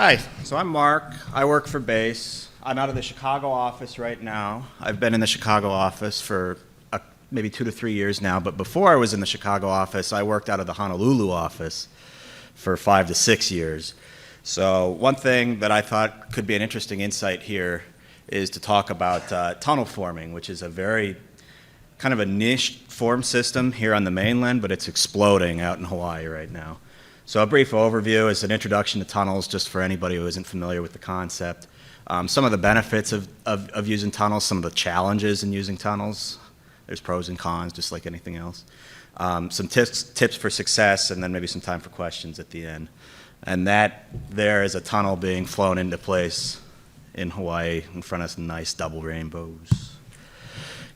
Hi, so I'm Mark. I work for Base. I'm out of the Chicago office right now. I've been in the Chicago office for maybe 2 to 3 years now, but before I was in the Chicago office, I worked out of the Honolulu office for 5 to 6 years. So one thing that I thought could be an interesting insight here is to talk about tunnel forming, which is a very kind of a niche form system here on the mainland, but it's exploding out in Hawaii right now. So a brief overview is an introduction to tunnels, just for anybody who isn't familiar with the concept. Some of the benefits of using tunnels, some of the challenges in using tunnels. There's pros and cons, just like anything else. Some tips for success, and then maybe some time for questions at the end. And that there is a tunnel being flown into place in Hawaii in front of some nice double rainbows.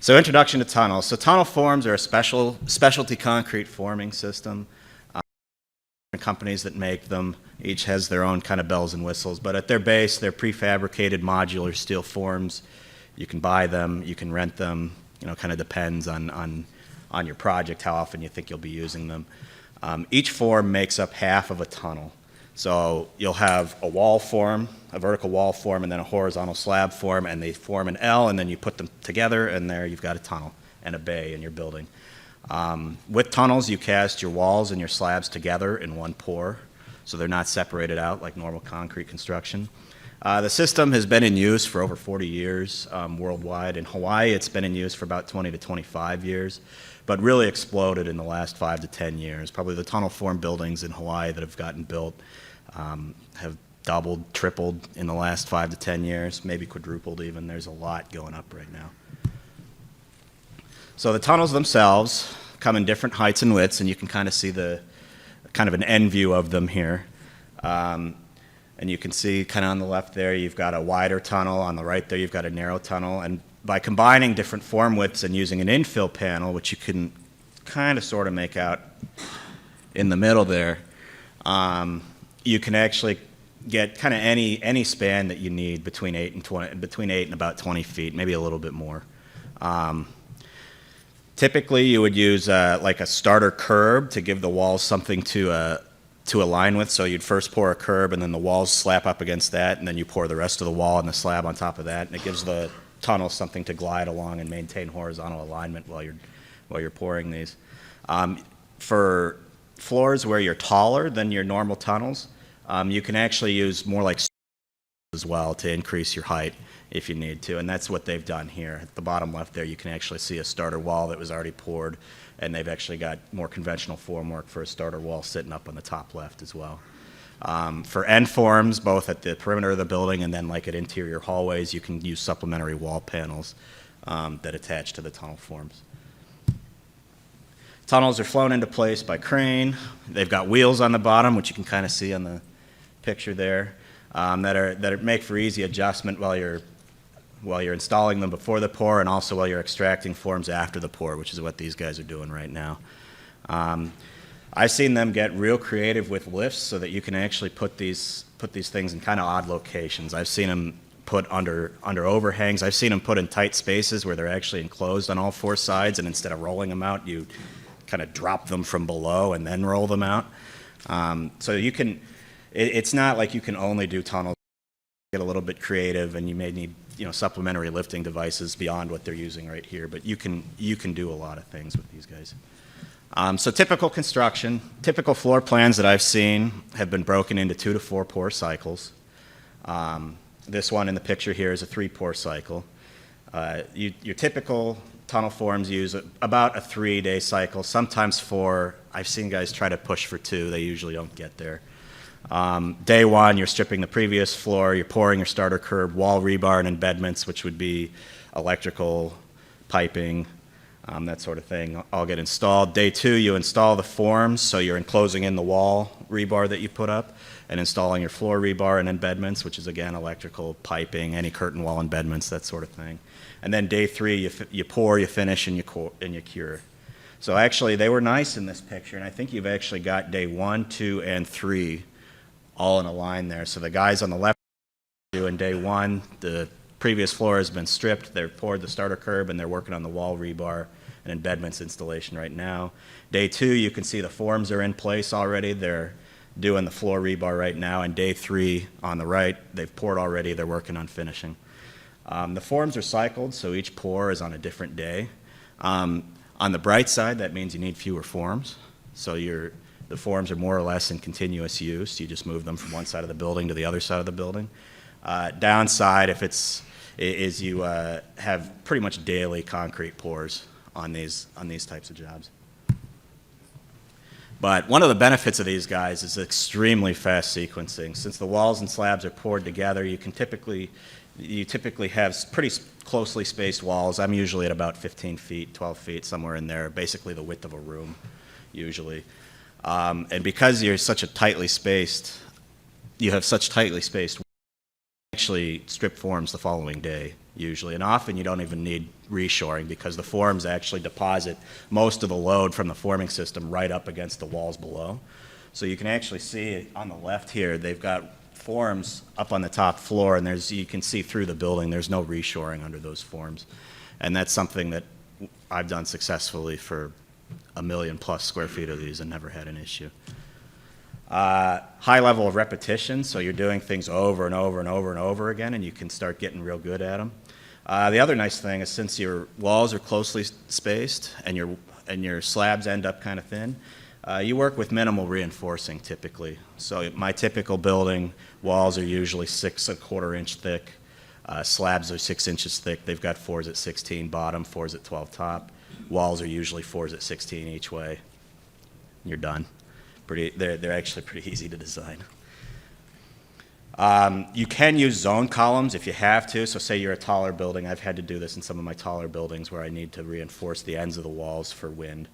So introduction to tunnels. So tunnel forms are a specialty concrete forming system. Companies that make them each has their own kind of bells and whistles, but at their base they're prefabricated modular steel forms. You can buy them, you can rent them, kind of depends on your project, how often you think you'll be using them. Each form makes up half of a tunnel. So you'll have a wall form, a vertical wall form, and then a horizontal slab form, and they form an L, and then you put them together, and there you've got a tunnel and a bay in your building. With tunnels, you cast your walls and your slabs together in one pour, so they're not separated out like normal concrete construction. The system has been in use for over 40 years worldwide. In Hawaii, it's been in use for about 20 to 25 years, but really exploded in the last 5 to 10 years. Probably the tunnel form buildings in Hawaii that have gotten built have doubled, tripled in the last 5 to 10 years, maybe quadrupled even. There's a lot going up right now. So the tunnels themselves come in different heights and widths, and you can kind of see the kind of an end view of them here. And you can see kind of on the left there, you've got a wider tunnel. On the right there, you've got a narrow tunnel. And by combining different form widths and using an infill panel, which you can kind of sort of make out in the middle there, you can actually get kind of any span that you need between 8 and about 20 feet, maybe a little bit more. Typically, you would use like a starter curb to give the walls something to align with. So you'd first pour a curb, and then the walls slap up against that, and then you pour the rest of the wall and the slab on top of that, and it gives the tunnel something to glide along and maintain horizontal alignment while you're pouring these. For floors where you're taller than your normal tunnels, you can actually use more like as well to increase your height if you need to, and that's what they've done here. At the bottom left there, you can actually see a starter wall that was already poured, and they've actually got more conventional formwork for a starter wall sitting up on the top left as well. For end forms, both at the perimeter of the building and then like at interior hallways, you can use supplementary wall panels that attach to the tunnel forms. Tunnels are flown into place by crane. They've got wheels on the bottom, which you can kind of see on the picture there, that make for easy adjustment while you're installing them before the pour, and also while you're extracting forms after the pour, which is what these guys are doing right now. I've seen them get real creative with lifts so that you can actually put these things in kind of odd locations. I've seen them put under overhangs. I've seen them put in tight spaces where they're actually enclosed on all 4 sides, and instead of rolling them out, you kind of drop them from below and then roll them out. So you can. It's not like you can only do tunnels. Get a little bit creative, and you may need supplementary lifting devices beyond what they're using right here. But you can do a lot of things with these guys. So typical construction, typical floor plans that I've seen have been broken into 2 to 4 pour cycles. This one in the picture here is a 3-pour cycle. Your typical tunnel forms use about a 3-day cycle, sometimes 4. I've seen guys try to push for 2. They usually don't get there. Day 1, you're stripping the previous floor, you're pouring your starter curb, wall rebar, and embedments, which would be electrical, piping, that sort of thing, all get installed. Day 2, you install the forms, so you're enclosing in the wall rebar that you put up, and installing your floor rebar and embedments, which is, again, electrical, piping, any curtain wall embedments, that sort of thing. And then day 3, you pour, you finish, and you cure. So actually, they were nice in this picture, and I think you've actually got day 1, 2, and 3 all in a line there. So the guys on the left are doing day 1. The previous floor has been stripped. They've poured the starter curb, and they're working on the wall rebar and embedments installation right now. Day 2, you can see the forms are in place already. They're doing the floor rebar right now, and day 3 on the right, they've poured already, they're working on finishing. The forms are cycled, so each pour is on a different day. On the bright side, that means you need fewer forms. So the forms are more or less in continuous use. You just move them from one side of the building to the other side of the building. Downside, is you have pretty much daily concrete pours on these types of jobs. But one of the benefits of these guys is extremely fast sequencing. Since the walls and slabs are poured together, you typically have pretty closely spaced walls. I'm usually at about 15 feet, 12 feet, somewhere in there, basically the width of a room, usually. And because you have such tightly spaced, actually strip forms the following day, usually. And often you don't even need reshoring because the forms actually deposit most of the load from the forming system right up against the walls below. So you can actually see on the left here, they've got forms up on the top floor, and you can see through the building. There's no reshoring under those forms. And that's something that I've done successfully for 1 million plus square feet of these and never had an issue. High level of repetition, so you're doing things over and over and over and over again, and you can start getting real good at them. The other nice thing is since your walls are closely spaced and your slabs end up kind of thin, you work with minimal reinforcing typically. So my typical building walls are usually 6¼ inch thick. Slabs are 6 inches thick. They've got 4s at 16 bottom, 4s at 12 top. Walls are usually 4s at 16 each way. You're done. They're actually pretty easy to design. You can use zone columns if you have to. So say you're a taller building. I've had to do this in some of my taller buildings where I need to reinforce the ends of the walls for wind.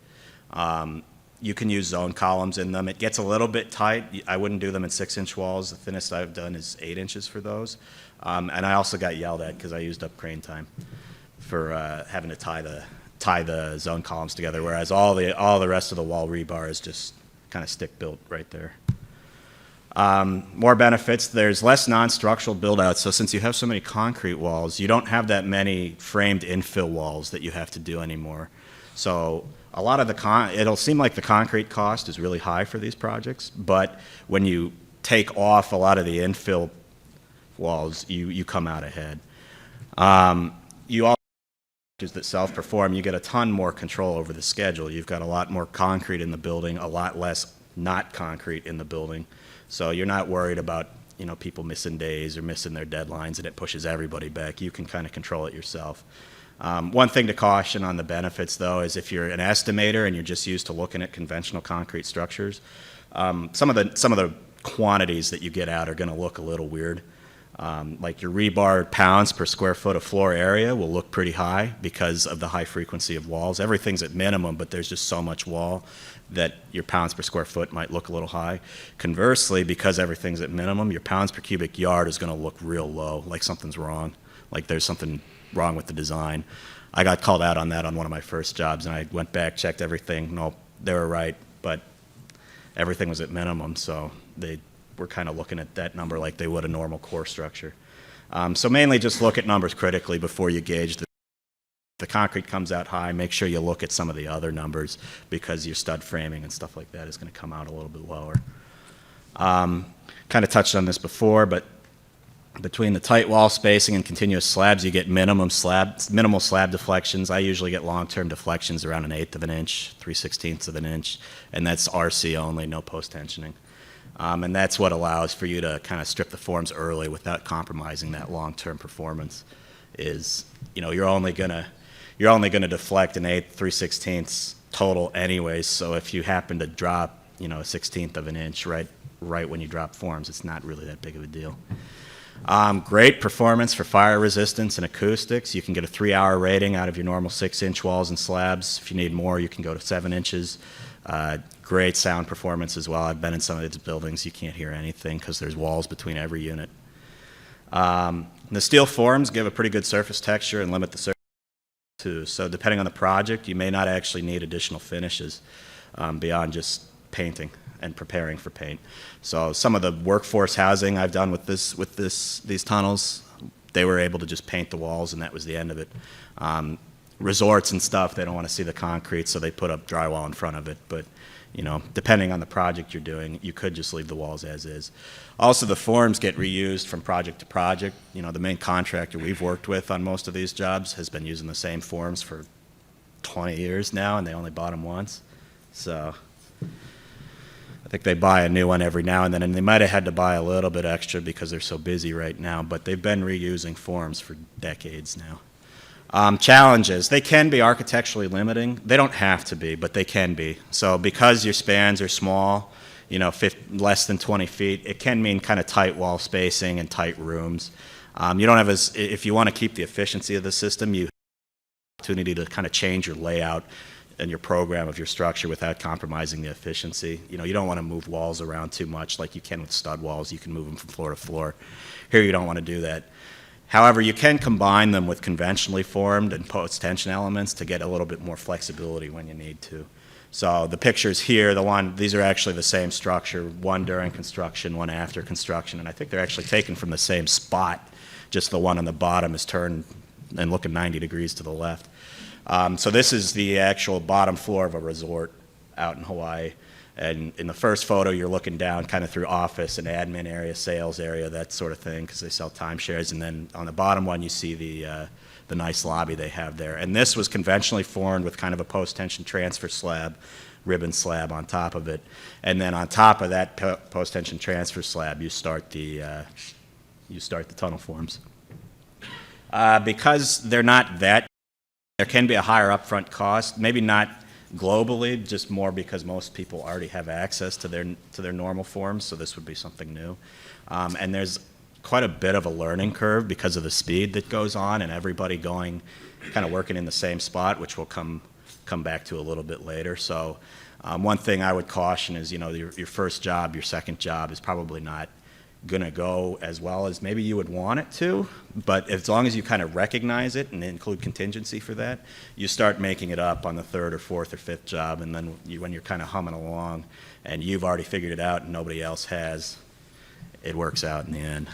You can use zone columns in them. It gets a little bit tight. I wouldn't do them in 6-inch walls. The thinnest I've done is 8 inches for those. And I also got yelled at because I used up crane time for having to tie the zone columns together, whereas all the rest of the wall rebar is just kind of stick built right there. More benefits, there's less non-structural build-outs. So since you have so many concrete walls, you don't have that many framed infill walls that you have to do anymore. So a lot of it'll seem like the concrete cost is really high for these projects, but when you take off a lot of the infill walls, you come out ahead. You also that self-perform, you get a ton more control over the schedule. You've got a lot more concrete in the building, a lot less not concrete in the building. So you're not worried about people missing days or missing their deadlines, and it pushes everybody back. You can kind of control it yourself. One thing to caution on the benefits, though, is if you're an estimator and you're just used to looking at conventional concrete structures, some of the quantities that you get out are going to look a little weird. Like your rebar pounds per square foot of floor area will look pretty high because of the high frequency of walls. Everything's at minimum, but there's just so much wall that your pounds per square foot might look a little high. Conversely, because everything's at minimum, your pounds per cubic yard is going to look real low, like something's wrong, like there's something wrong with the design. I got called out on that on one of my first jobs, and I went back, checked everything. No, they were right, but everything was at minimum, so we're kind of looking at that number like they would a normal core structure. So mainly just look at numbers critically before you gauge. The concrete comes out high, make sure you look at some of the other numbers because your stud framing and stuff like that is going to come out a little bit lower. Kind of touched on this before, but between the tight wall spacing and continuous slabs, you get minimal slab deflections. I usually get long-term deflections around 1/8 of an inch, 3/16 of an inch, and that's RC only, no post-tensioning. And that's what allows for you to kind of strip the forms early without compromising that long-term performance. You're only gonna deflect 1/8, 3/16 total anyways. So if you happen to drop, 1/16 of an inch right when you drop forms, it's not really that big of a deal. Great performance for fire resistance and acoustics. You can get a 3-hour rating out of your normal 6-inch walls and slabs. If you need more, you can go to 7 inches. Great sound performance as well. I've been in some of these buildings. You can't hear anything because there's walls between every unit. The steel forms give a pretty good surface texture and limit the surface too. So depending on the project, you may not actually need additional finishes beyond just painting and preparing for paint. So some of the workforce housing I've done with these tunnels, they were able to just paint the walls and that was the end of it. resorts and stuff, they don't want to see the concrete, so they put up drywall in front of it. But, you know, depending on the project you're doing, you could just leave the walls as is. Also, the forms get reused from project to project. You know, the main contractor we've worked with on most of these jobs has been using the same forms for 20 years now, and they only bought them once. So I think they buy a new one every now and then, and they might have had to buy a little bit extra because they're so busy right now, but they've been reusing forms for decades now. Challenges, they can be architecturally limiting. They don't have to be, but they can be. So because your spans are small, you know, less than 20 feet, it can mean kind of tight wall spacing and tight rooms. You don't have if you want to keep the efficiency of the system, you have the opportunity to kind of change your layout and your program of your structure without compromising the efficiency. You know, you don't want to move walls around too much like you can with stud walls. You can move them from floor to floor. Here you don't want to do that. However, you can combine them with conventionally formed and post-tension elements to get a little bit more flexibility when you need to. So the pictures here, these are actually the same structure, one during construction, one after construction, and I think they're actually taken from the same spot, just the one on the bottom is turned and looking 90 degrees to the left. So this is the actual bottom floor of a resort out in Hawaii. And in the first photo, you're looking down kind of through office and admin area, sales area, that sort of thing, because they sell timeshares. And then on the bottom one, you see the nice lobby they have there. And this was conventionally formed with kind of a post-tension transfer slab, ribbon slab on top of it. And then on top of that post-tension transfer slab, you start the tunnel forms. Because they're not that, there can be a higher upfront cost, maybe not globally, just more because most people already have access to their normal forms, so this would be something new. And there's quite a bit of a learning curve because of the speed that goes on and everybody kind of working in the same spot, which we'll come back to a little bit later. So one thing I would caution is, you know, your first job, your second job is probably not going to go as well as maybe you would want it to, but as long as you kind of recognize it and include contingency for that, you start making it up on the third or fourth or fifth job, and then when you're kind of humming along and you've already figured it out and nobody else has, it works out in the end.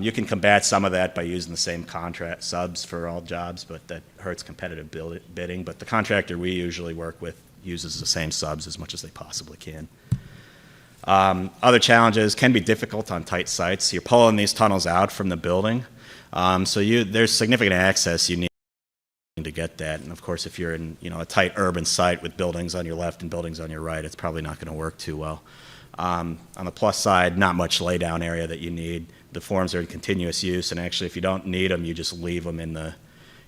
You can combat some of that by using the same contract subs for all jobs, but that hurts competitive bidding. But the contractor we usually work with uses the same subs as much as they possibly can. Other challenges can be difficult on tight sites. You're pulling these tunnels out from the building, so there's significant access you need to get that. And of course, if you're in a tight urban site with buildings on your left and buildings on your right, it's probably not going to work too well. On the plus side, not much laydown area that you need. The forms are in continuous use, and actually, if you don't need them, you just leave them in the.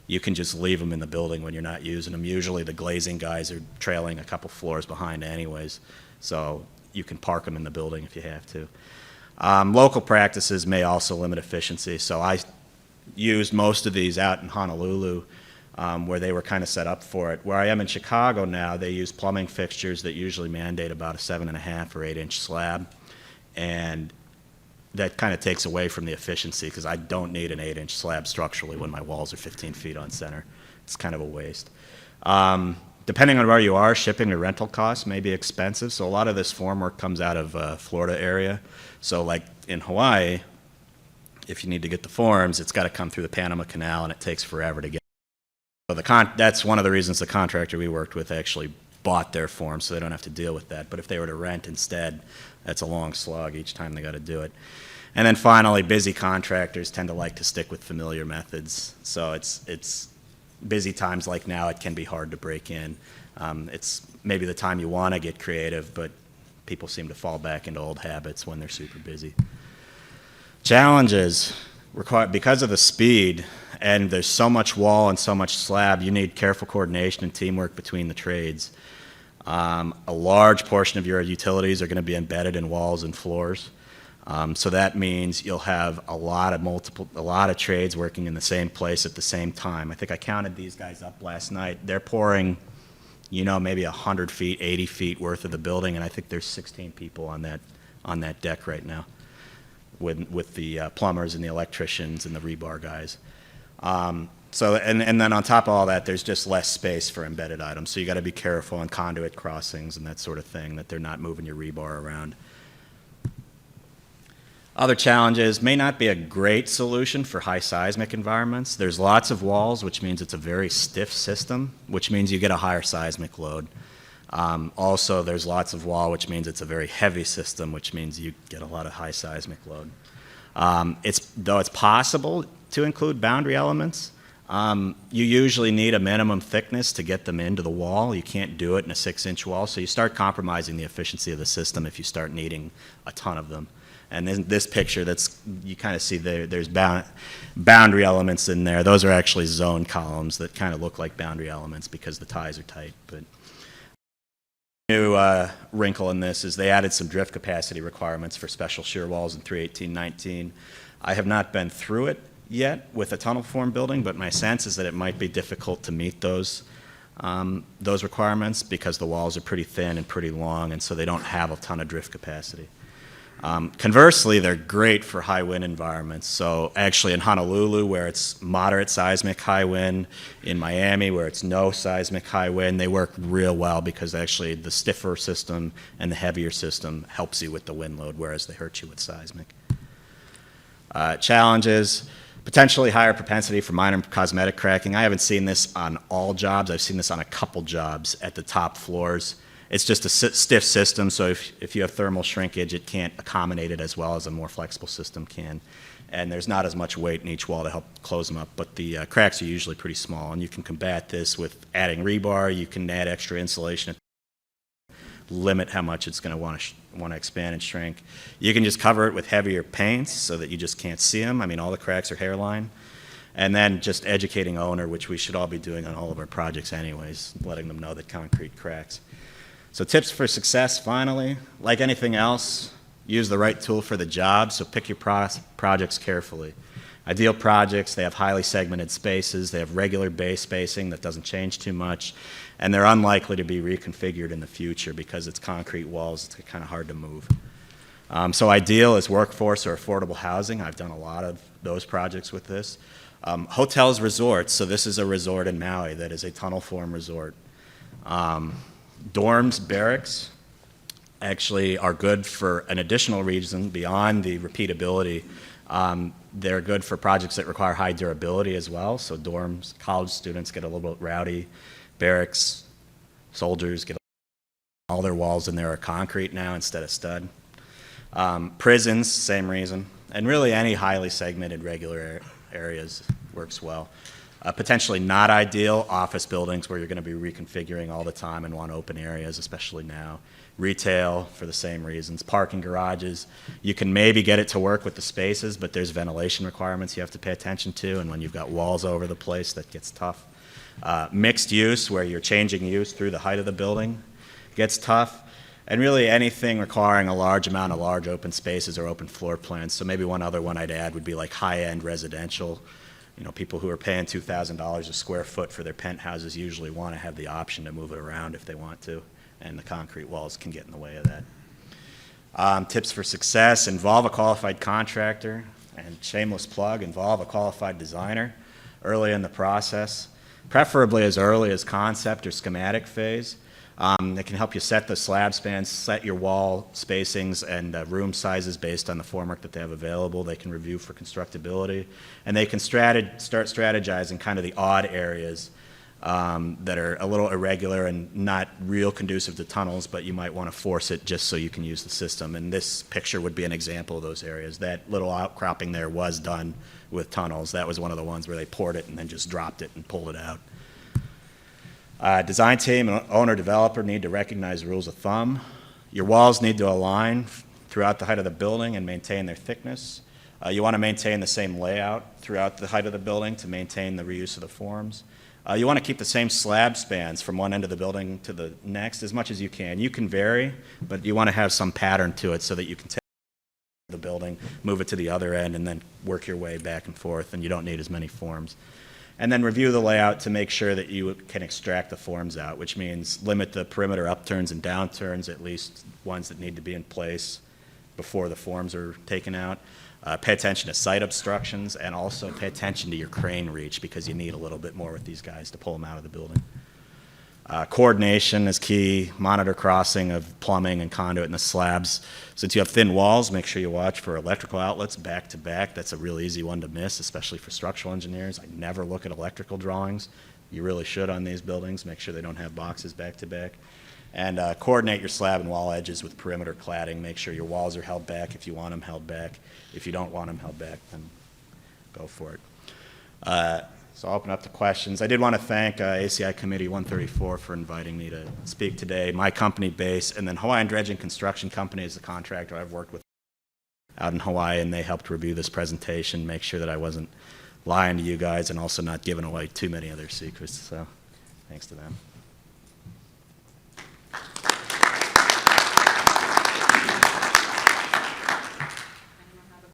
You can just leave them in the building when you're not using them. Usually, the glazing guys are trailing a couple floors behind, anyways, so you can park them in the building if you have to. Local practices may also limit efficiency. So I used most of these out in Honolulu where they were kind of set up for it. Where I am in Chicago now, they use plumbing fixtures that usually mandate about a 7.5 or 8-inch slab. And that kind of takes away from the efficiency because I don't need an 8-inch slab structurally when my walls are 15 feet on center. It's kind of a waste. Depending on where you are, shipping or rental costs may be expensive. So a lot of this formwork comes out of Florida area. So like in Hawaii, if you need to get the forms, it's got to come through the Panama Canal, and it takes forever to get. So that's one of the reasons the contractor we worked with actually bought their forms, so they don't have to deal with that. But if they were to rent instead, that's a long slog each time they got to do it. And then finally, busy contractors tend to like to stick with familiar methods. So it's busy times like now, it can be hard to break in. It's maybe the time you want to get creative, but people seem to fall back into old habits when they're super busy. Challenges, because of the speed, and there's so much wall and so much slab, you need careful coordination and teamwork between the trades. A large portion of your utilities are going to be embedded in walls and floors. So that means you'll have a lot of trades working in the same place at the same time. I think I counted these guys up last night. They're pouring, maybe 100 feet, 80 feet worth of the building, and I think there's 16 people on that deck right now, with the plumbers and the electricians and the rebar guys. So and then on top of all that, there's just less space for embedded items. So you got to be careful on conduit crossings and that sort of thing, that they're not moving your rebar around. Other challenges may not be a great solution for high seismic environments. There's lots of walls, which means it's a very stiff system, which means you get a higher seismic load. Also, there's lots of wall, which means it's a very heavy system, which means you get a lot of high seismic load. Though it's possible to include boundary elements, you usually need a minimum thickness to get them into the wall. You can't do it in a 6-inch wall, so you start compromising the efficiency of the system if you start needing a ton of them. And in this picture, you kind of see there's boundary elements in there. Those are actually zone columns that kind of look like boundary elements because the ties are tight. But new wrinkle in this is they added some drift capacity requirements for special shear walls in 318.19. I have not been through it yet with a tunnel form building, but my sense is that it might be difficult to meet those requirements because the walls are pretty thin and pretty long, and so they don't have a ton of drift capacity. Conversely, they're great for high wind environments. So actually in Honolulu, where it's moderate seismic high wind, in Miami, where it's no seismic high wind, they work real well because actually the stiffer system and the heavier system helps you with the wind load, whereas they hurt you with seismic. Challenges, potentially higher propensity for minor cosmetic cracking. I haven't seen this on all jobs. I've seen this on a couple jobs at the top floors. It's just a stiff system, so if you have thermal shrinkage, it can't accommodate it as well as a more flexible system can. And there's not as much weight in each wall to help close them up, but the cracks are usually pretty small, and you can combat this with adding rebar. You can add extra insulation, limit how much it's going to want to expand and shrink. You can just cover it with heavier paints so that you just can't see them. I mean, all the cracks are hairline. And then just educating owner, which we should all be doing on all of our projects anyways, letting them know that concrete cracks. So tips for success, finally, like anything else, use the right tool for the job, so pick your projects carefully. Ideal projects, they have highly segmented spaces, they have regular base spacing that doesn't change too much, and they're unlikely to be reconfigured in the future because it's concrete walls, it's kind of hard to move. So ideal is workforce or affordable housing. I've done a lot of those projects with this. Hotels, resorts, so this is a resort in Maui that is a tunnel form resort. Dorms, barracks, actually are good for an additional reason beyond the repeatability. They're good for projects that require high durability as well. So dorms, college students get a little bit rowdy. Barracks, soldiers get all their walls in there are concrete now instead of stud. Prisons, same reason. And really any highly segmented regular areas works well. Potentially not ideal, office buildings where you're going to be reconfiguring all the time and want open areas, especially now. Retail, for the same reasons. Parking garages, you can maybe get it to work with the spaces, but there's ventilation requirements you have to pay attention to, and when you've got walls over the place, that gets tough. Mixed use, where you're changing use through the height of the building, gets tough. And really anything requiring a large amount of large open spaces or open floor plans. So maybe one other one I'd add would be like high-end residential. You know, people who are paying $2,000 a square foot for their penthouses usually want to have the option to move it around if they want to, and the concrete walls can get in the way of that. Tips for success, involve a qualified contractor, and shameless plug, involve a qualified designer early in the process, preferably as early as concept or schematic phase. They can help you set the slab spans, set your wall spacings and room sizes based on the formwork that they have available. They can review for constructability, and they can start strategizing kind of the odd areas that are a little irregular and not real conducive to tunnels, but you might want to force it just so you can use the system. And this picture would be an example of those areas. That little outcropping there was done with tunnels. That was one of the ones where they poured it and then just dropped it and pulled it out. Design team and owner-developer need to recognize rules of thumb. Your walls need to align throughout the height of the building and maintain their thickness. You want to maintain the same layout throughout the height of the building to maintain the reuse of the forms. You want to keep the same slab spans from one end of the building to the next as much as you can. You can vary, but you want to have some pattern to it so that you can take the building, move it to the other end, and then work your way back and forth, and you don't need as many forms. And then review the layout to make sure that you can extract the forms out, which means limit the perimeter upturns and downturns, at least ones that need to be in place before the forms are taken out. Pay attention to site obstructions, and also pay attention to your crane reach, because you need a little bit more with these guys to pull them out of the building. Coordination is key. Monitor crossing of plumbing and conduit in the slabs. Since you have thin walls, make sure you watch for electrical outlets back to back. That's a real easy one to miss, especially for structural engineers. I never look at electrical drawings. You really should on these buildings. Make sure they don't have boxes back to back. And coordinate your slab and wall edges with perimeter cladding. Make sure your walls are held back if you want them held back. If you don't want them held back, then go for it. So I'll open up to questions. I did want to thank ACI Committee 134 for inviting me to speak today. My company base, and then Hawaiian Dredging Construction Company is the contractor I've worked with out in Hawaii, and they helped review this presentation, make sure that I wasn't lying to you guys and also not giving away too many other secrets. So thanks to them.